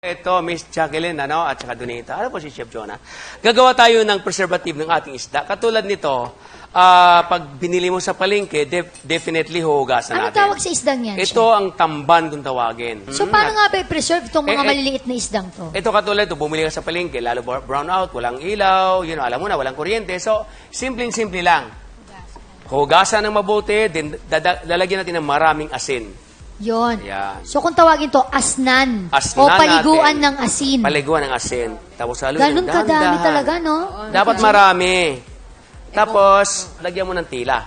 Ito, Miss Jacqueline, at saka Donita. Ano po si Chef Jonah? Gagawa tayo ng preservative ng ating isda. Katulad nito, pag binili mo sa palengke, definitely huhugasan Ano natin. tawag sa isdang yan, Ito Chef? ang tamban kung tawagin. So, paano nga ba i-preserve itong mga Eh, maliliit na isdang to? Ito katulad ito, bumili ka sa palengke, lalo brown out, walang ilaw, alam mo na, walang kuryente. So, simpleng-simple lang. Hugasan ng mabuti, then lalagyan natin ng maraming asin. Yon. Yan. So, kung tawagin to, asnan. Asnan o paliguan natin. ng asin. Paliguan ng asin. Tapos haluin Ganun ng kadami dahan-dahan. talaga, no? Dapat marami. Tapos, lagyan mo ng tila.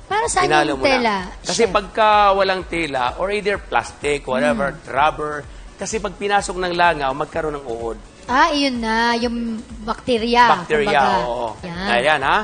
Para saan Hinalo yung mo na. tela? Kasi Chef? pagka walang tela, or either plastic, whatever, rubber, kasi pag pinasok ng langaw, magkaroon ng uod. Iyon na. Yung bakterya. Bacteria, kumbaga. oo. Yan. Ayan, ha?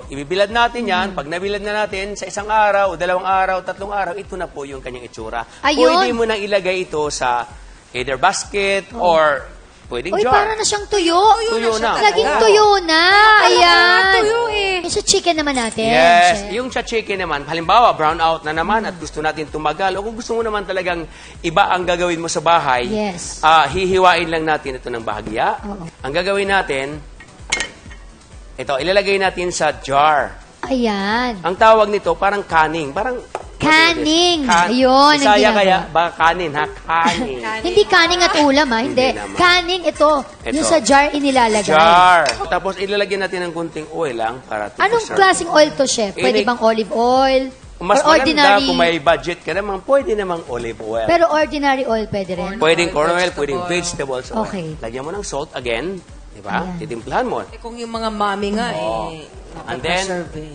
Ibibilad natin yan. Pag nabilad na natin, sa isang araw, o 2 araw, 3 araw, ito na po yung kanyang itsura. Ayun. Pwede mo nang ilagay ito sa either basket or pwedeng Uy, jar. para na siyang tuyo. Tuyo na. Naging tuyo na. Ayan. tuyo eh. Yung sa chicken naman natin. Yes. Chef. Yung sa chicken naman, halimbawa, brown out na naman at gusto natin tumagal, o kung gusto mo naman talagang iba ang gagawin mo sa bahay, Yes. hihiwain lang natin ito ng bahagya. Oo. Ang gagawin natin, ito, ilalagay natin sa jar. Ayan. Ang tawag nito, parang kaning. Parang, Kaning. Ayun, ang Bisaya ginagawa. kaya, baka kanin, ha? Kaning. Hindi kaning at ulam, ha? Hindi. naman. Kaning ito. Yung Ito. sa jar inilalagay. Jar. Tapos, ilalagyan natin ng kunting oil lang para to Anong preserve. klaseng oil to, Chef? Pwede Ini- bang olive oil? Mas or maganda ordinary? kung may budget ka naman, pwede namang olive oil. Pero ordinary oil pwede rin? Pwedeng corn oil, vegetable. pwedeng vegetables oil. Okay. Lagyan mo ng salt again, di ba? Ayan. Titimplahan mo. Eh, kung yung mga mami nga, And then,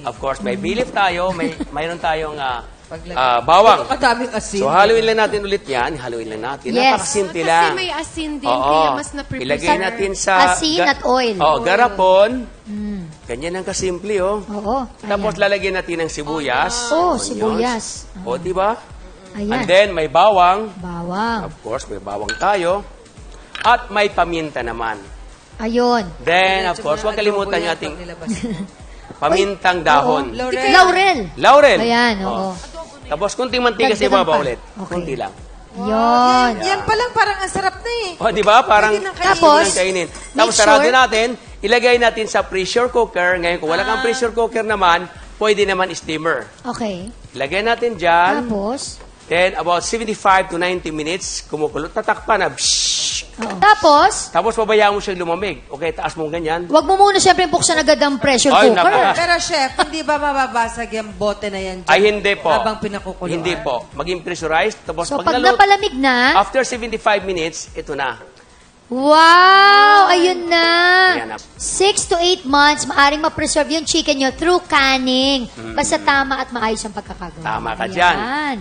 of course, may bilif tayo, mayroon tayong bawang. bawang. Kadaming asin. So, haluin lang natin ulit yan. Haluin lang natin. Yes. Napakasimple Kasi lang. may asin din, Oo. kaya mas na-prepare. Ilagay natin sa... Asin at oil. garapon. Mm. Ganyan ang kasimple, oh. Oo. Tapos, lalagyan natin ng sibuyas. Oh, onions. sibuyas. O, di ba? And Ayan. then, may bawang. Bawang. Of course, may bawang tayo. At may paminta naman. Ayun. Then, of course, huwag kalimutan yung ating pamintang dahon. Laurel. Laurel. Ayan, oo. Tapos, kunting mantika sa Dagdagan ibabaw pa. ulit. Okay. Kunti lang. Yun. Yan pa lang parang ang sarap na eh. O, di ba? Parang Pwede nang kainin. Tapos, nang kainin. make Tapos, sarado sure- natin. Ilagay natin sa pressure cooker. Ngayon, kung wala kang pressure cooker naman, pwede naman steamer. Okay. Ilagay natin dyan. Tapos, Then, about 75 to 90 minutes, kumukulo. Tatakpan na. Bshhh. oo. Tapos, Tapos, pabayaan mo siyang lumamig. Okay, taas mo ganyan. wag mo muna siyempre buksan agad ang pressure Ay, cooker. naka- Pero chef, hindi ba mababasag yung bote na yan dyan? Ay, hindi po. Habang pinakukuluan? Hindi po. Maging pressurized. Tapos, So, pag napalamig na, after 75 minutes, ito na. wow! Ayun na! Ayan na. 6 to 8 months, maaring ma-preserve yung chicken nyo through canning. Basta tama at maayos ang pagkakagawa. Tama ka Ayan. dyan.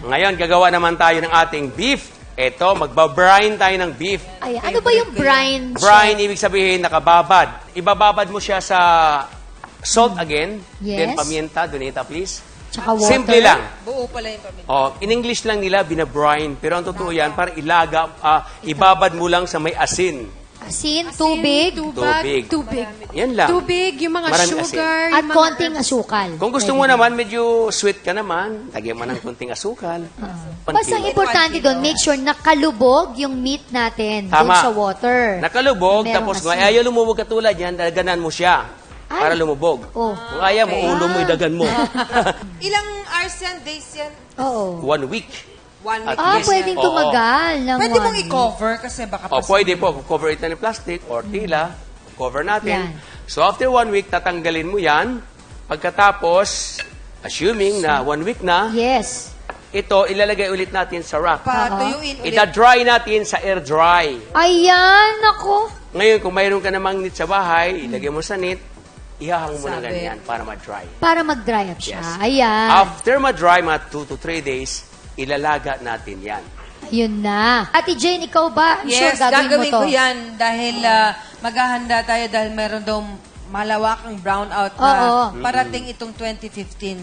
Ngayon, gagawa naman tayo ng ating beef. Ito, magbabrine tayo ng beef. Ayan. Ano ba yung brine? Brine, ibig sabihin, nakababad. Ibababad mo siya sa salt again. Yes. Then, paminta. Donita, please. Tsaka water? Simple lang. Buo pala yung pamilya. In English lang nila, binabrine. Pero ang totoo yan, para ibabad mo lang sa may asin. Asin, tubig, Tubig. Tubig. Yan lang. Tubig, yung mga Maraming sugar. at yung mga konting asukal. Kung gusto mo naman, medyo sweet ka naman, lagyan mo ng kunting asukal. Basta ang importante doon, make sure nakalubog yung meat natin doon Tama. sa water. Nakalubog, Merong tapos kung asin. ayaw lumubog katulad yan, daganan mo siya para Ay. lumubog. Oh. Kung ayaw mo, ulo mo, idagan mo. Ilang hours yan, days yan? Oo. 1 week. 1 week. At least, Pwedeng oo. tumagal ng Pwede mong 1 week. i-cover kasi baka Pwede po, cover it na ng plastic or tila, cover natin. Yan. So after 1 week, tatanggalin mo yan. Pagkatapos, assuming na 1 week na, Yes. ito ilalagay ulit natin sa rack. patuyuin ulit. Ita-dry natin sa air dry. Ayan, ako. Ngayon, kung mayroon ka namang nit sa bahay, ilagay mo sa nit, ihahang mo ng Sabi. ganyan para ma-dry. Para mag-dry up siya. Yes. Ayan. After ma-dry, mga 2 to 3 days, ilalaga natin yan. Ayun na. Ate Jane, ikaw ba? I'm sure Yes, gagawin gagawin mo to. ko yan dahil maghahanda tayo dahil meron daw malawakang brownout na Oo. parating itong 2015.